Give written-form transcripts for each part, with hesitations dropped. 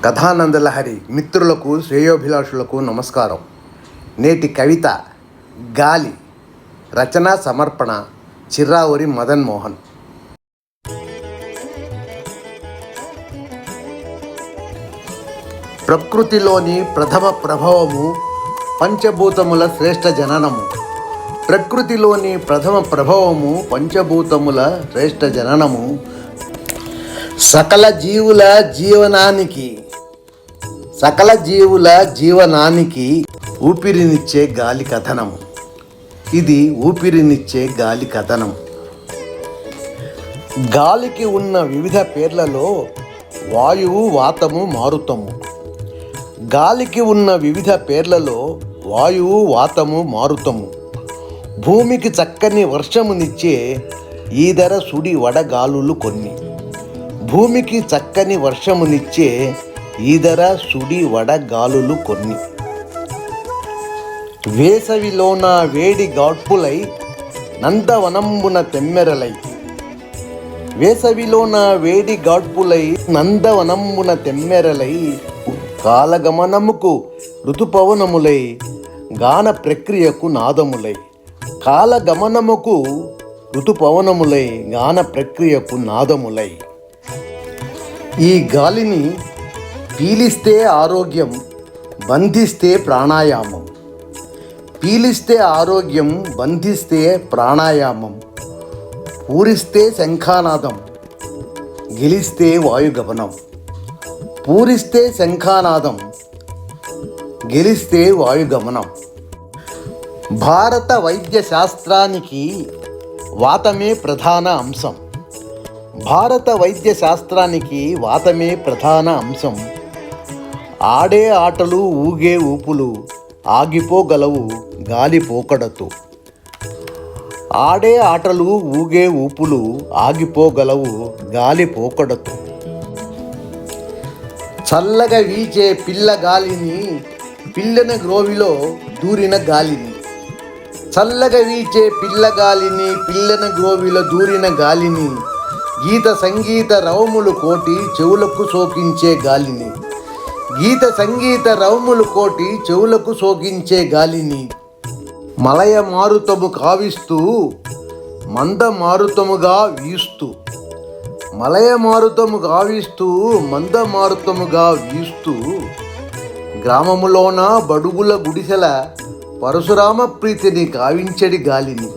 కథానందలహరి మిత్రులకు శ్రేయోభిలాషులకు నమస్కారం. నేటి కవిత గాలి. రచన సమర్పణ చిర్రావూరి మదన్ మోహన్. ప్రకృతిలోని ప్రథమ ప్రభావము పంచభూతముల శ్రేష్ఠ జననము. ప్రకృతిలోని ప్రథమ ప్రభావము పంచభూతముల శ్రేష్ఠ జననము. సకల జీవుల జీవనానికి ఊపిరినిచ్చే గాలి కథనము. ఇది ఊపిరినిచ్చే గాలి కథనం. గాలికి ఉన్న వివిధ పేర్లలో వాయువు, వాతము, మారుతము. గాలికి ఉన్న వివిధ పేర్లలో వాయువు, వాతము, మారుతము. భూమికి చక్కని వర్షమునిచ్చే ఈదర సుడి వడగాలులు కొన్ని. భూమికి చక్కని వర్షమునిచ్చే ఈదర సుడి వడగాలులు కొన్ని. వేసవిలోన వేడి గాడ్పులై నందవనంబున తెమ్మెరలై. వేసవిలోన వేడి గాడ్పులై నందవనంబున తెమ్మెరలై. కాలగమనముకు ఋతుపవనములై గాన ప్రక్రియకు నాదములై. కాలగమనముకు ఋతుపవనములై గాన ప్రక్రియకు నాదములై. ఈ గాలిని పీలిస్తే ఆరోగ్యం, బంధిస్తే ప్రాణాయామం. పీలిస్తే ఆరోగ్యం, బంధిస్తే ప్రాణాయామం. పూరిస్తే శంఖానాదం, గెలిస్తే వాయుగమనం. పూరిస్తే శంఖానాదం, గెలిస్తే వాయుగమనం. భారత వైద్య శాస్త్రానికి వాతమే ప్రధాన అంశం. భారత వైద్య శాస్త్రానికి వాతమే ప్రధాన అంశం. ఆడే ఆటలు ఊగే ఊపులు ఆగిపోగలవు గాలి పోకడతో. ఆడే ఆటలు ఊగే ఊపులు ఆగిపోగలవు గాలి పోకడతో. చల్లగా వీచే పిల్ల గాలిని పిల్లన గ్రోవిలో దూరిన గాలిని. చల్లగా వీచే పిల్ల గాలిని పిల్లన గ్రోవిలో దూరిన గాలిని. గీత సంగీత రవములు కోటి చెవులకు సోకించే గాలిని. గీత సంగీత రవములు కోటి చెవులకు సోకించే గాలిని. మలయ మారుతము కావిస్తూ మంద మారుతముగా వీస్తూ. మలయ మారుతము కావిస్తూ మంద మారుతముగా వీస్తూ. గ్రామములోన బడుగుల గుడిసెల పరశురామ ప్రీతిని కావించడి గాలిని.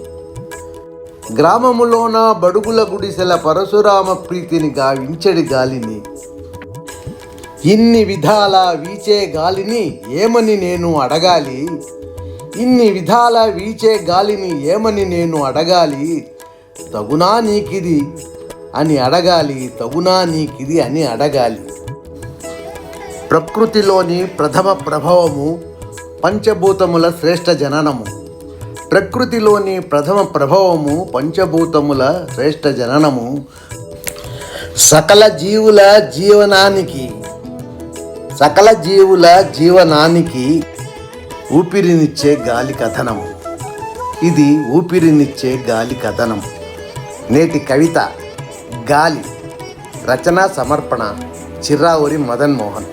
గ్రామములోన బడుగుల గుడిసెల పరశురామ ప్రీతిని గావించడి గాలిని. ఇన్ని విధాల వీచే గాలిని ఏమని నేను అడగాలి. ఇన్ని విధాల వీచే గాలిని ఏమని నేను అడగాలి. తగునా నీకిది అని అడగాలి. తగునా నీకిది అని అడగాలి. ప్రకృతిలోని ప్రథమ ప్రభావము పంచభూతముల శ్రేష్ఠ జననము. ప్రకృతిలోని ప్రథమ ప్రభావము పంచభూతముల శ్రేష్ఠ జననము. సకల జీవనానికి ఊపిరినిచ్చే గాలి కథనం. ఇది ఊపిరినిచ్చే గాలి కథనం. నేటి కవిత గాలి. రచన సమర్పణ చిర్రావూరి మదన్ మోహన్.